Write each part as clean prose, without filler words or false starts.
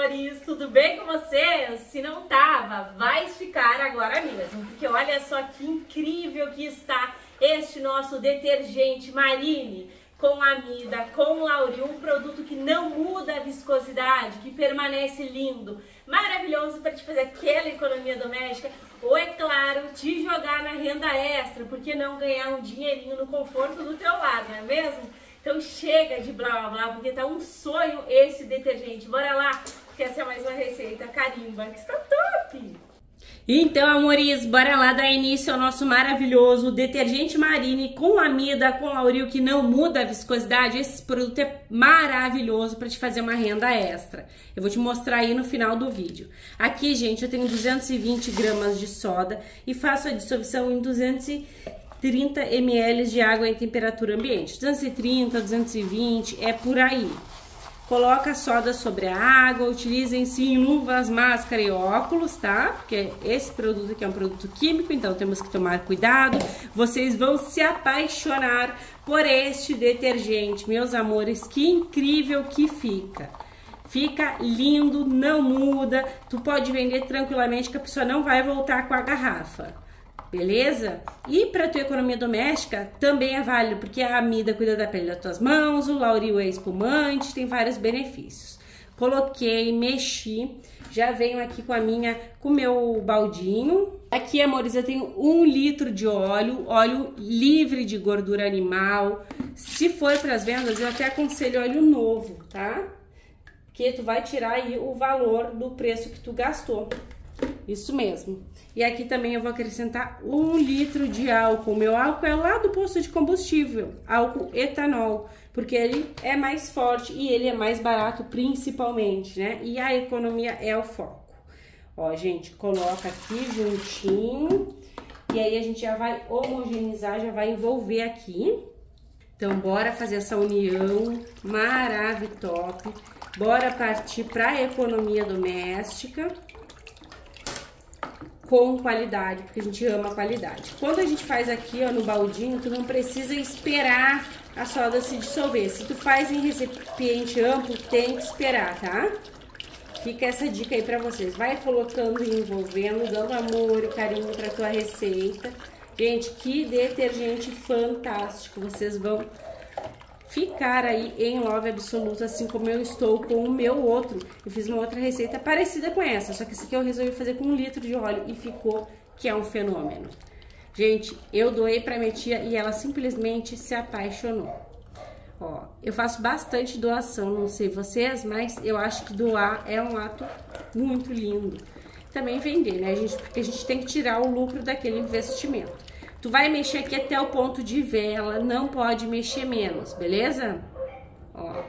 amores! Tudo bem com vocês? Se não tava, vai ficar agora mesmo, porque olha só que incrível que está este nosso detergente Marine com amida, com Lauril, um produto que não muda a viscosidade, que permanece lindo, maravilhoso para te fazer aquela economia doméstica ou, é claro, te jogar na renda extra, porque não ganhar um dinheirinho no conforto do teu lar, não é mesmo? Então chega de blá blá blá, porque tá um sonho esse detergente. Bora lá, porque essa é mais uma receita carimba, que está top! Então, amores, bora lá dar início ao nosso maravilhoso detergente Marine com amida, com Lauril, que não muda a viscosidade. Esse produto é maravilhoso para te fazer uma renda extra. Eu vou te mostrar aí no final do vídeo. Aqui, gente, eu tenho 220 gramas de soda e faço a dissolução em 230 ml de água em temperatura ambiente. 230, 220, é por aí. Coloca a soda sobre a água, utilizem sim luvas, máscara e óculos, tá? Porque esse produto aqui é um produto químico, então temos que tomar cuidado. Vocês vão se apaixonar por este detergente, meus amores, que incrível que fica. Fica lindo, não muda, tu pode vender tranquilamente que a pessoa não vai voltar com a garrafa. Beleza? E para tua economia doméstica também é válido, porque a amida cuida da pele das tuas mãos, o Lauril é espumante, tem vários benefícios. Coloquei, mexi, já venho aqui com o meu baldinho. Aqui, amores, eu tenho 1 litro de óleo livre de gordura animal. Se for para as vendas, eu até aconselho óleo novo, tá? Porque tu vai tirar aí o valor do preço que tu gastou. Isso mesmo. E aqui também eu vou acrescentar 1 litro de álcool. Meu álcool é lá do posto de combustível, álcool etanol, porque ele é mais forte e ele é mais barato principalmente, né? E a economia é o foco. Ó, gente, coloca aqui juntinho e aí a gente já vai homogeneizar, já vai envolver aqui. Então, bora fazer essa união maravilhosa. Bora partir para a economia doméstica com qualidade, porque a gente ama qualidade. Quando a gente faz aqui, ó, no baldinho, tu não precisa esperar a soda se dissolver. Se tu faz em recipiente amplo, tem que esperar, tá? Fica essa dica aí pra vocês. Vai colocando e envolvendo, dando amor e carinho pra tua receita. Gente, que detergente fantástico. Vocês vão ficar aí em love absoluto, assim como eu estou com o meu outro. Eu fiz uma outra receita parecida com essa, só que esse aqui eu resolvi fazer com 1 litro de óleo e ficou que é um fenômeno. Gente, eu doei pra minha tia e ela simplesmente se apaixonou. Ó, eu faço bastante doação, não sei vocês, mas eu acho que doar é um ato muito lindo. Também vender, né, gente? Porque a gente tem que tirar o lucro daquele investimento. Tu vai mexer aqui até o ponto de vela, não pode mexer menos, beleza? Ó,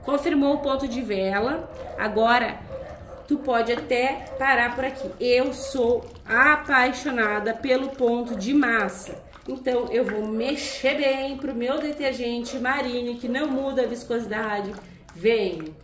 confirmou o ponto de vela, agora tu pode até parar por aqui. Eu sou apaixonada pelo ponto de massa, então eu vou mexer bem pro meu detergente Marine, que não muda a viscosidade. Venho.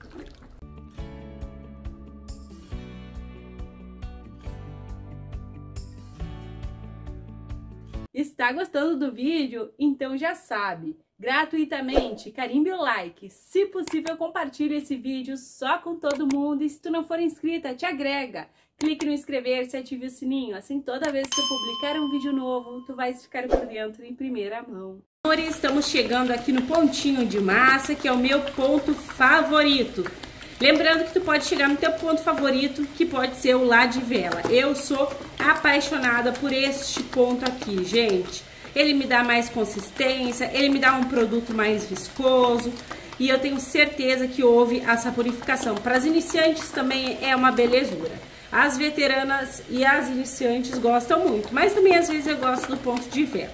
Está gostando do vídeo? Então já sabe, gratuitamente, carimbe o like, se possível compartilhe esse vídeo só com todo mundo e se tu não for inscrita, te agrega, clique no inscrever-se e ative o sininho, assim toda vez que eu publicar um vídeo novo, tu vais ficar por dentro em primeira mão. Amores, estamos chegando aqui no pontinho de massa, que é o meu ponto favorito. Lembrando que tu pode chegar no teu ponto favorito, que pode ser o lá de vela. Eu sou apaixonada por este ponto aqui, gente. Ele me dá mais consistência, ele me dá um produto mais viscoso e eu tenho certeza que houve a saporificação. Para as iniciantes também é uma belezura. As veteranas e as iniciantes gostam muito, mas também às vezes eu gosto do ponto de vela.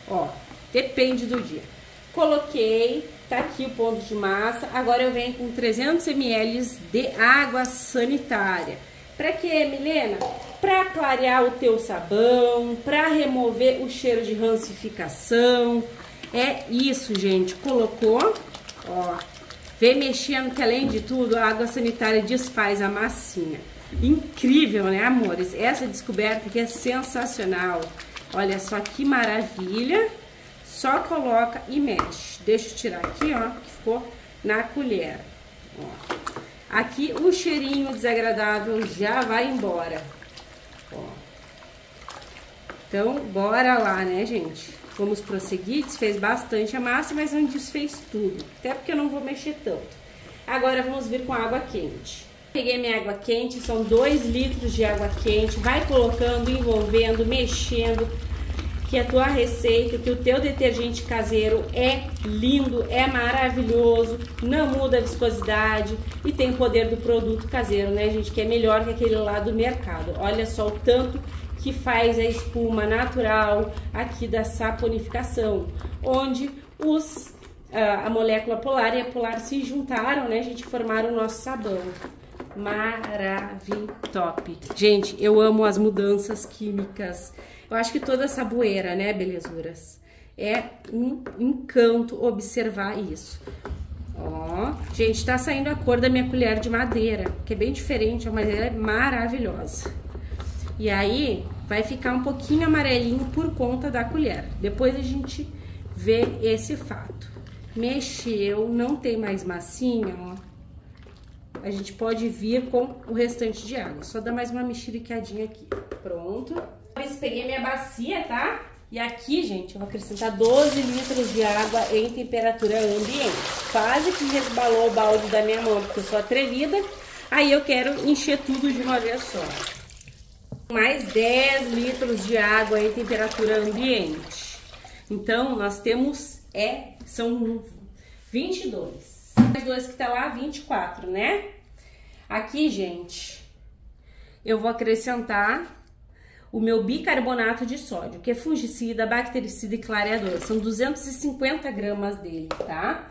Ó, depende do dia. Coloquei, tá aqui o ponto de massa. Agora eu venho com 300 ml de água sanitária. Pra quê, Milena? Pra clarear o teu sabão, pra remover o cheiro de rancificação. É isso, gente. Colocou, ó. Vem mexendo que além de tudo, a água sanitária desfaz a massinha. Incrível, né, amores? Essa descoberta aqui é sensacional. Olha só que maravilha. Só coloca e mexe. Deixa eu tirar aqui, ó, que ficou na colher. Ó. Aqui o cheirinho desagradável já vai embora. Ó. Então, bora lá, né, gente? Vamos prosseguir. Desfez bastante a massa, mas não desfez tudo. Até porque eu não vou mexer tanto. Agora vamos vir com água quente. Peguei minha água quente, são 2 litros de água quente. Vai colocando, envolvendo, mexendo. Que a tua receita, que o teu detergente caseiro é lindo, é maravilhoso, não muda a viscosidade e tem o poder do produto caseiro, né, gente? Que é melhor que aquele lá do mercado. Olha só o tanto que faz a espuma natural aqui da saponificação, onde a molécula polar e a polar se juntaram, né, gente? Formaram o nosso sabão. Top. Gente, eu amo as mudanças químicas. Eu acho que toda saboeira, né, belezuras? É um encanto observar isso. Ó, gente, tá saindo a cor da minha colher de madeira, que é bem diferente, mas ela é maravilhosa. E aí, vai ficar um pouquinho amarelinho por conta da colher. Depois a gente vê esse fato. Mexeu, não tem mais massinha, ó. A gente pode vir com o restante de água. Só dá mais uma mexericadinha aqui. Pronto. Eu peguei minha bacia, tá? E aqui, gente, eu vou acrescentar 12 litros de água em temperatura ambiente. Quase que resbalou o balde da minha mão, porque eu sou atrevida. Aí eu quero encher tudo de uma vez só. Mais 10 litros de água em temperatura ambiente. Então, nós temos, são 22. Mais 2 que tá lá, 24, né? Aqui, gente, eu vou acrescentar o meu bicarbonato de sódio, que é fungicida, bactericida e clareador. São 250 gramas dele, tá?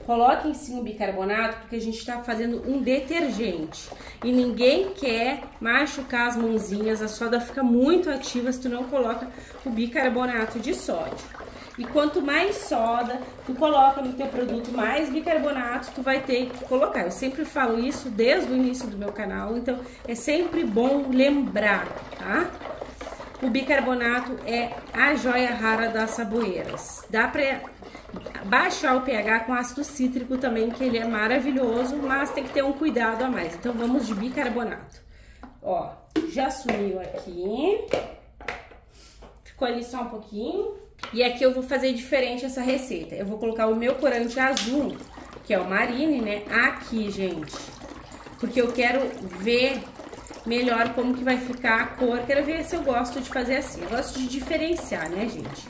Coloquem sim o bicarbonato, porque a gente tá fazendo um detergente. E ninguém quer machucar as mãozinhas, a soda fica muito ativa se tu não coloca o bicarbonato de sódio. E quanto mais soda tu coloca no teu produto, mais bicarbonato tu vai ter que colocar. Eu sempre falo isso desde o início do meu canal, então é sempre bom lembrar, tá? O bicarbonato é a joia rara das saboeiras. Dá pra baixar o pH com ácido cítrico também, que ele é maravilhoso, mas tem que ter um cuidado a mais. Então vamos de bicarbonato. Ó, já sumiu aqui. Ficou ali só um pouquinho. E aqui eu vou fazer diferente essa receita. Eu vou colocar o meu corante azul, que é o Marine, né? Aqui, gente. Porque eu quero ver melhor como que vai ficar a cor. Quero ver se eu gosto de fazer assim. Eu gosto de diferenciar, né, gente?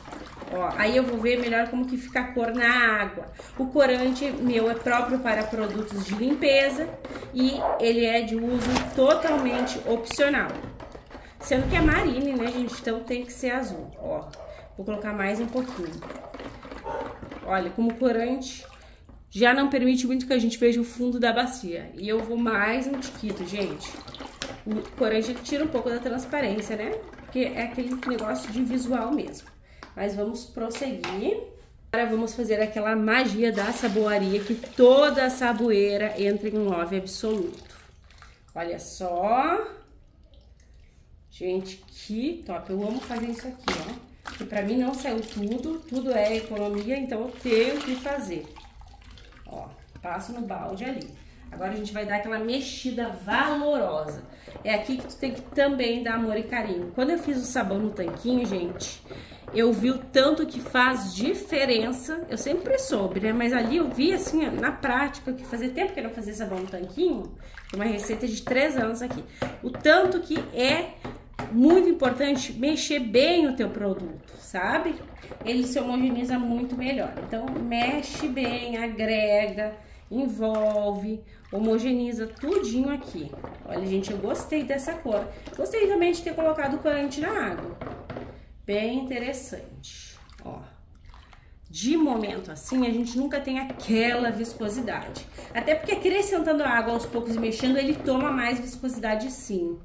Ó, aí eu vou ver melhor como que fica a cor na água. O corante meu é próprio para produtos de limpeza e ele é de uso totalmente opcional. Sendo que é Marine, né, gente? Então tem que ser azul, ó. Vou colocar mais um pouquinho. Olha, como o corante já não permite muito que a gente veja o fundo da bacia. E eu vou mais um tiquito, gente. O corante tira um pouco da transparência, né? Porque é aquele negócio de visual mesmo. Mas vamos prosseguir. Agora vamos fazer aquela magia da saboaria, que toda saboeira entra em love absoluto. Olha só. Gente, que top. Eu amo fazer isso aqui, ó. Que pra mim não saiu tudo é economia, então eu tenho que fazer. Ó, passo no balde ali. Agora a gente vai dar aquela mexida valorosa. É aqui que tu tem que também dar amor e carinho. Quando eu fiz o sabão no tanquinho, gente, eu vi o tanto que faz diferença. Eu sempre soube, né? Mas ali eu vi assim, na prática, que fazia tempo que eu não fazia sabão no tanquinho. Uma receita de 3 anos aqui. O tanto que é muito importante mexer bem o teu produto, sabe? Ele se homogeneiza muito melhor. Então, mexe bem, agrega, envolve, homogeniza tudinho aqui. Olha, gente, eu gostei dessa cor. Gostei também de ter colocado o corante na água. Bem interessante, ó. De momento assim, a gente nunca tem aquela viscosidade. Até porque acrescentando a água aos poucos e mexendo, ele toma mais viscosidade sim.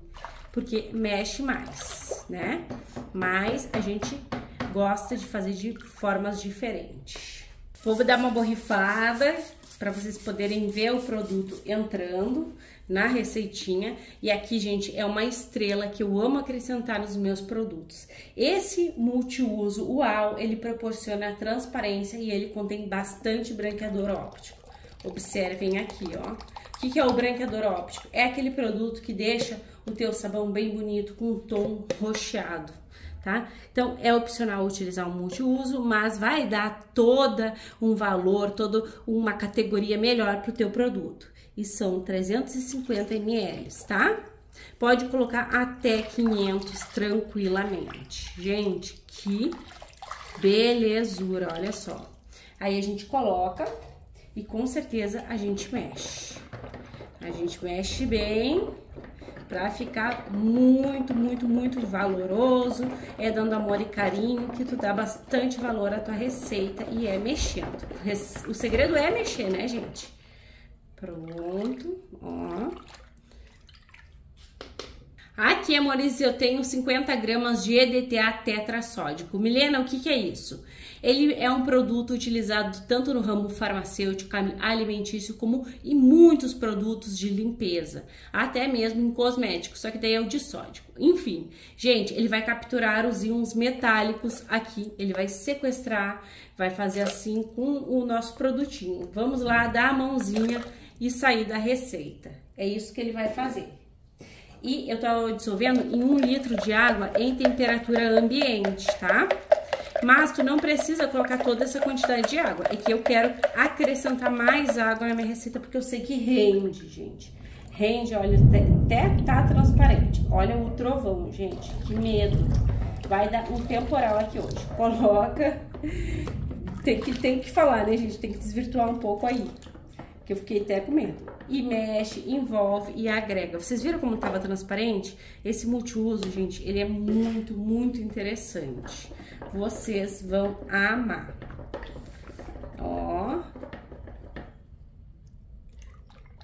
Porque mexe mais, né? Mas a gente gosta de fazer de formas diferentes. Vou dar uma borrifada para vocês poderem ver o produto entrando na receitinha. E aqui, gente, é uma estrela que eu amo acrescentar nos meus produtos. Esse multiuso UAU, ele proporciona transparência e ele contém bastante branqueador óptico. Observem aqui, ó. O que é o branqueador óptico? É aquele produto que deixa o teu sabão bem bonito, com um tom roxeado, tá? Então, é opcional utilizar um multiuso, mas vai dar toda um valor, toda uma categoria melhor pro teu produto. E são 350 ml, tá? Pode colocar até 500 tranquilamente. Gente, que belezura, olha só. Aí a gente coloca e com certeza a gente mexe. A gente mexe bem pra ficar muito, muito, muito valoroso. É dando amor e carinho que tu dá bastante valor à tua receita e é mexendo. O segredo é mexer, né, gente? Pronto, ó. Aqui, amores, eu tenho 50 gramas de EDTA tetrassódico. Milena, o que é isso? Ele é um produto utilizado tanto no ramo farmacêutico, alimentício, como em muitos produtos de limpeza, até mesmo em cosméticos, só que daí é o disódico. Enfim, gente, ele vai capturar os íons metálicos aqui, ele vai sequestrar, vai fazer assim com o nosso produtinho. Vamos lá, dar a mãozinha e sair da receita. É isso que ele vai fazer. E eu tô dissolvendo em 1 litro de água em temperatura ambiente, tá? Mas tu não precisa colocar toda essa quantidade de água. É que eu quero acrescentar mais água na minha receita, porque eu sei que rende, gente. Rende, olha, até tá transparente. Olha o trovão, gente, que medo. Vai dar um temporal aqui hoje. Coloca. Tem que falar, né, gente? Tem que desvirtuar um pouco aí, que eu fiquei até com medo. E mexe, envolve e agrega. Vocês viram como tava transparente? Esse multiuso, gente, ele é muito, muito interessante. Vocês vão amar. Ó.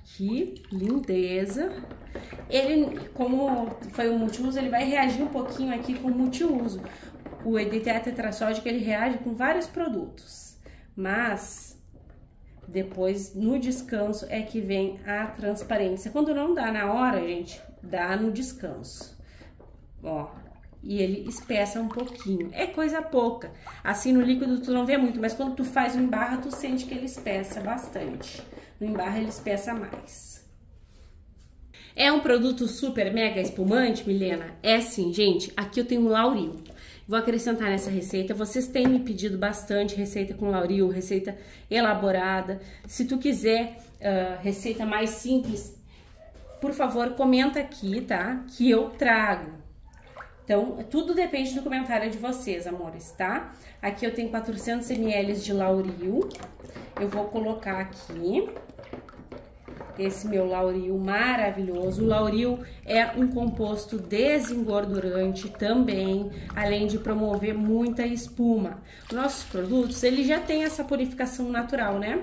Que lindeza. Ele, como foi o multiuso, ele vai reagir um pouquinho aqui com o multiuso. O EDTA tetrassódico, ele reage com vários produtos. Mas depois, no descanso, é que vem a transparência. Quando não dá na hora, gente, dá no descanso. Ó, e ele espessa um pouquinho. É coisa pouca. Assim, no líquido tu não vê muito, mas quando tu faz o embarra, tu sente que ele espessa bastante. No embarra, ele espessa mais. É um produto super mega espumante, Milena? É sim, gente. Aqui eu tenho um Lauril. Vou acrescentar nessa receita. Vocês têm me pedido bastante receita com Lauril, receita elaborada. Se tu quiser receita mais simples, por favor, comenta aqui, tá? Que eu trago. Então, tudo depende do comentário de vocês, amores, tá? Aqui eu tenho 400 ml de Lauril. Eu vou colocar aqui esse meu Lauril maravilhoso. O Lauril é um composto desengordurante também, além de promover muita espuma. Nossos produtos, ele já tem essa purificação natural, né?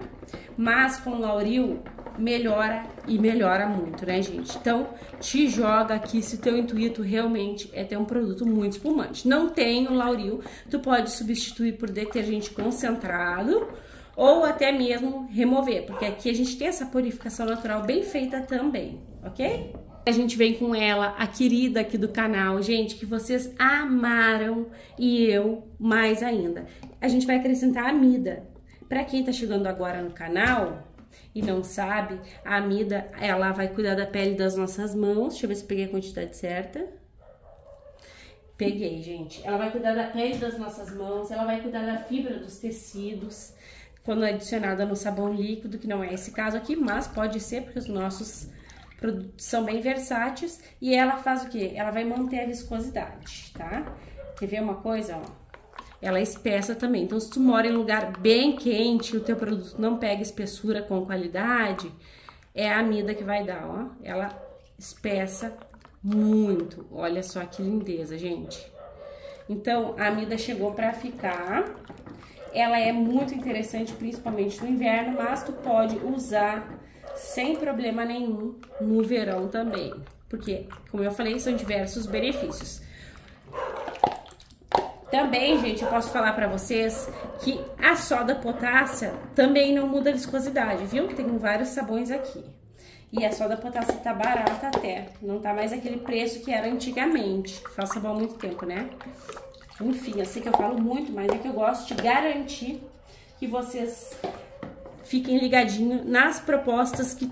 Mas com o Lauril melhora e melhora muito, né, gente? Então, te joga aqui se teu intuito realmente é ter um produto muito espumante. Não tem o Lauril, tu pode substituir por detergente concentrado, ou até mesmo remover, porque aqui a gente tem essa purificação natural bem feita também, ok? A gente vem com ela, a querida aqui do canal, gente, que vocês amaram e eu mais ainda. A gente vai acrescentar a amida. Pra quem tá chegando agora no canal e não sabe, a amida, ela vai cuidar da pele das nossas mãos. Deixa eu ver se peguei a quantidade certa. Peguei, gente. Ela vai cuidar da pele das nossas mãos, ela vai cuidar da fibra dos tecidos, quando é adicionada no sabão líquido, que não é esse caso aqui, mas pode ser, porque os nossos produtos são bem versáteis. E ela faz o quê? Ela vai manter a viscosidade, tá? Quer ver uma coisa, ó? Ela espessa também. Então, se tu mora em um lugar bem quente e o teu produto não pega espessura com qualidade, é a amida que vai dar, ó. Ela espessa muito. Olha só que lindeza, gente. Então, a amida chegou pra ficar. Ela é muito interessante, principalmente no inverno, mas tu pode usar sem problema nenhum no verão também. Porque, como eu falei, são diversos benefícios. Também, gente, eu posso falar pra vocês que a soda potássia também não muda a viscosidade, viu? Tem vários sabões aqui. E a soda potássia tá barata até, não tá mais aquele preço que era antigamente. Faz sabão há muito tempo, né? Enfim, eu sei que eu falo muito, mas é que eu gosto de garantir que vocês fiquem ligadinhos nas propostas que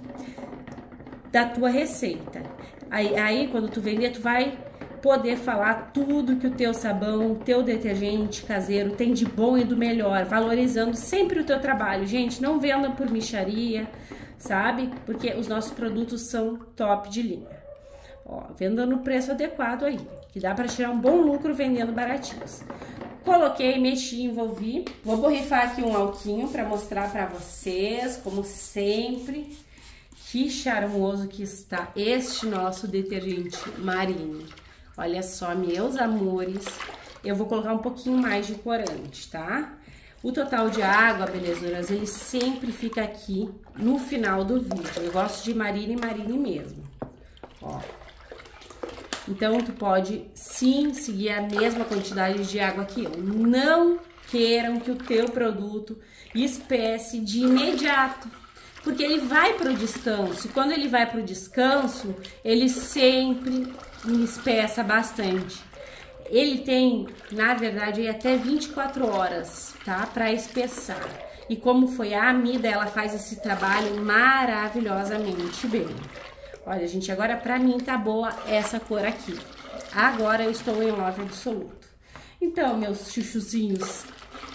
da tua receita. Aí quando tu vender, tu vai poder falar tudo que o teu sabão, o teu detergente caseiro tem de bom e do melhor, valorizando sempre o teu trabalho. Gente, não venda por mixaria, sabe? Porque os nossos produtos são top de linha. Ó, venda no preço adequado aí, que dá para tirar um bom lucro vendendo baratinhos. Coloquei, mexi, envolvi. Vou borrifar aqui um alquinho para mostrar para vocês, como sempre, que charmoso que está este nosso detergente Marine. Olha só, meus amores, eu vou colocar um pouquinho mais de corante, tá? O total de água, belezuras, ele sempre fica aqui no final do vídeo. Eu gosto de Marine mesmo, ó. Então, tu pode, sim, seguir a mesma quantidade de água que eu. Não queiram que o teu produto espesse de imediato, porque ele vai para o descanso. E quando ele vai para o descanso, ele sempre espessa bastante. Ele tem, na verdade, até 24 horas, tá? Para espessar. E como foi a Amida, ela faz esse trabalho maravilhosamente bem. Olha, gente, agora pra mim tá boa essa cor aqui. Agora eu estou em love absoluto. Então, meus chuchuzinhos,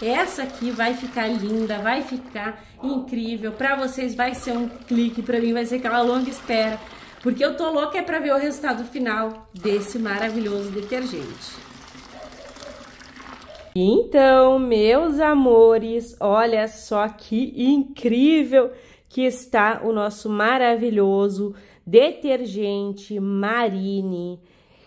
essa aqui vai ficar linda, vai ficar incrível. Pra vocês vai ser um clique, pra mim vai ser aquela longa espera. Porque eu tô louca pra ver o resultado final desse maravilhoso detergente. Então, meus amores, olha só que incrível que está o nosso maravilhoso detergente Marine,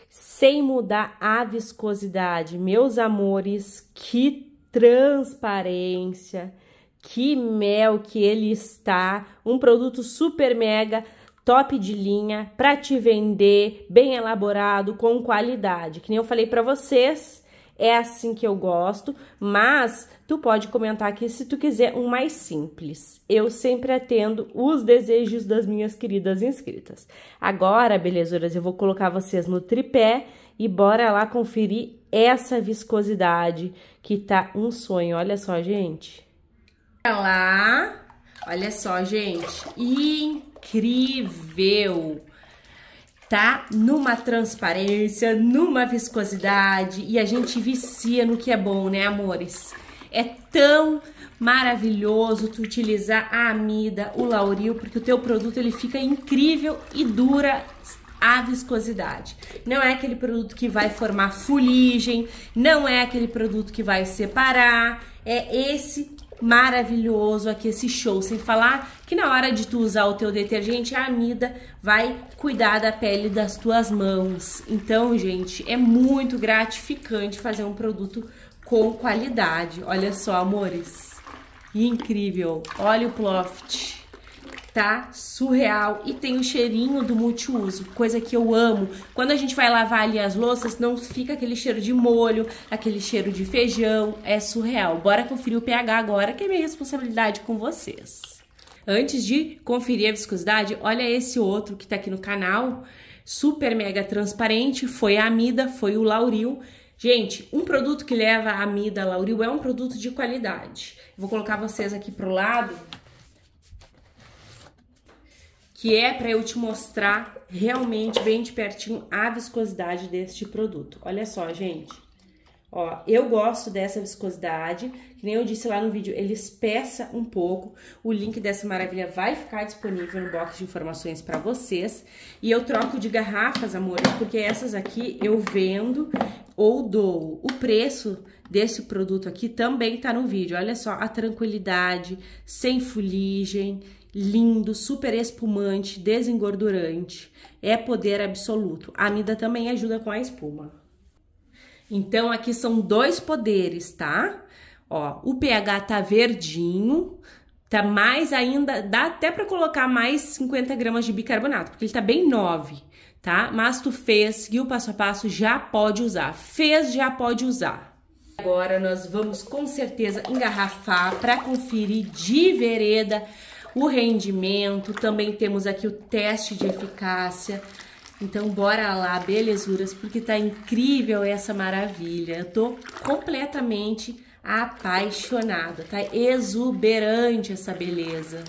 sem mudar a viscosidade. Meus amores, que transparência, que mel que ele está. Um produto super mega top de linha para te vender, bem elaborado, com qualidade. Que nem eu falei para vocês, é assim que eu gosto, mas tu pode comentar aqui se tu quiser um mais simples. Eu sempre atendo os desejos das minhas queridas inscritas. Agora, belezuras, eu vou colocar vocês no tripé e bora lá conferir essa viscosidade que tá um sonho. Olha só, gente. Olha lá. Olha só, gente. Incrível! Tá numa transparência, numa viscosidade, e a gente vicia no que é bom, né, amores? É tão maravilhoso tu utilizar a Amida, o Lauril, porque o teu produto ele fica incrível e dura a viscosidade. Não é aquele produto que vai formar fuligem, não é aquele produto que vai separar, é esse maravilhoso aqui, esse show. Sem falar que na hora de tu usar o teu detergente, a Amida vai cuidar da pele das tuas mãos. Então, gente, é muito gratificante fazer um produto com qualidade. Olha só, amores, incrível. Olha o Ploft, tá surreal, e tem o cheirinho do multiuso, coisa que eu amo. Quando a gente vai lavar ali as louças, não fica aquele cheiro de molho, aquele cheiro de feijão, é surreal. Bora conferir o pH agora, que é minha responsabilidade com vocês. Antes de conferir a viscosidade, olha esse outro que tá aqui no canal, super mega transparente, foi a Amida, foi o Lauril. Gente, um produto que leva a Amida, Lauril, é um produto de qualidade. Vou colocar vocês aqui pro lado, que é para eu te mostrar realmente bem de pertinho a viscosidade deste produto. Olha só, gente. Ó, eu gosto dessa viscosidade, que nem eu disse lá no vídeo, ele espessa um pouco. O link dessa maravilha vai ficar disponível no box de informações para vocês. E eu troco de garrafas, amores, porque essas aqui eu vendo ou dou. O preço desse produto aqui também tá no vídeo. Olha só a tranquilidade, sem fuligem, lindo, super espumante, desengordurante, é poder absoluto. A Amida também ajuda com a espuma. Então, aqui são dois poderes, tá? Ó, o pH tá verdinho, tá mais ainda, dá até pra colocar mais 50 gramas de bicarbonato, porque ele tá bem 9, tá? Mas tu fez, seguiu o passo a passo, já pode usar. Fez, já pode usar. Agora, nós vamos com certeza engarrafar pra conferir de vereda o rendimento. Também temos aqui o teste de eficácia. Então, bora lá, belezuras, porque tá incrível essa maravilha. Eu tô completamente apaixonada, tá exuberante essa beleza.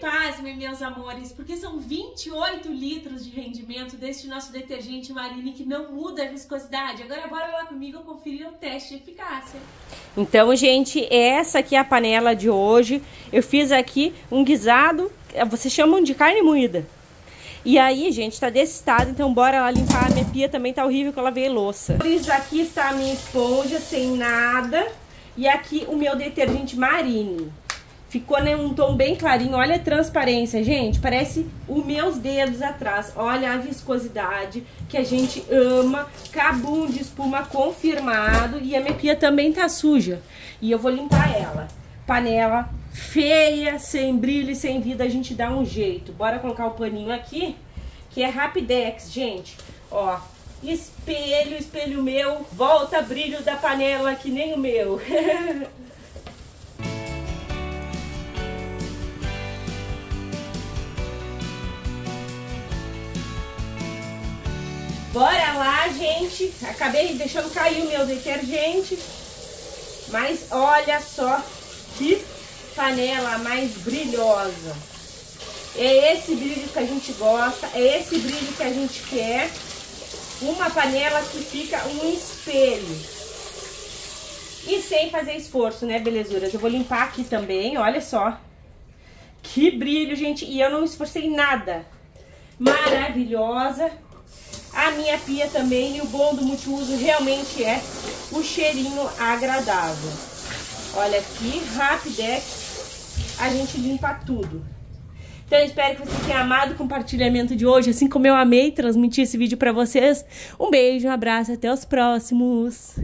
pasmem, meus amores, porque são 28 litros de rendimento deste nosso detergente Marine que não muda a viscosidade. Agora bora lá comigo conferir o teste de eficácia. Então, gente, essa aqui é a panela de hoje. Eu fiz aqui um guisado, vocês chamam de carne moída. E aí, gente, tá desse estado, então bora lá limpar. A minha pia também tá horrível que eu lavei louça. Aqui está a minha esponja sem nada. E aqui o meu detergente Marine. Ficou, né, um tom bem clarinho. Olha a transparência, gente. Parece os meus dedos atrás. Olha a viscosidade que a gente ama. Cabum de espuma confirmado. E a minha pia também tá suja. E eu vou limpar ela. Panela feia, sem brilho e sem vida, a gente dá um jeito. Bora colocar o paninho aqui, que é Rapidex, gente. Ó, espelho, espelho meu, volta brilho da panela que nem o meu. Bora lá, gente. Acabei deixando cair o meu detergente. Mas olha só que panela mais brilhosa. É esse brilho que a gente gosta, é esse brilho que a gente quer. Uma panela que fica um espelho. E sem fazer esforço, né, belezuras? Eu vou limpar aqui também, olha só. Que brilho, gente. E eu não esforcei nada. Maravilhosa. A minha pia também. E o bom do multiuso realmente é o cheirinho agradável. Olha aqui, Rapidex. A gente limpa tudo. Então eu espero que vocês tenham amado o compartilhamento de hoje, assim como eu amei transmitir esse vídeo pra vocês. Um beijo, um abraço, até os próximos.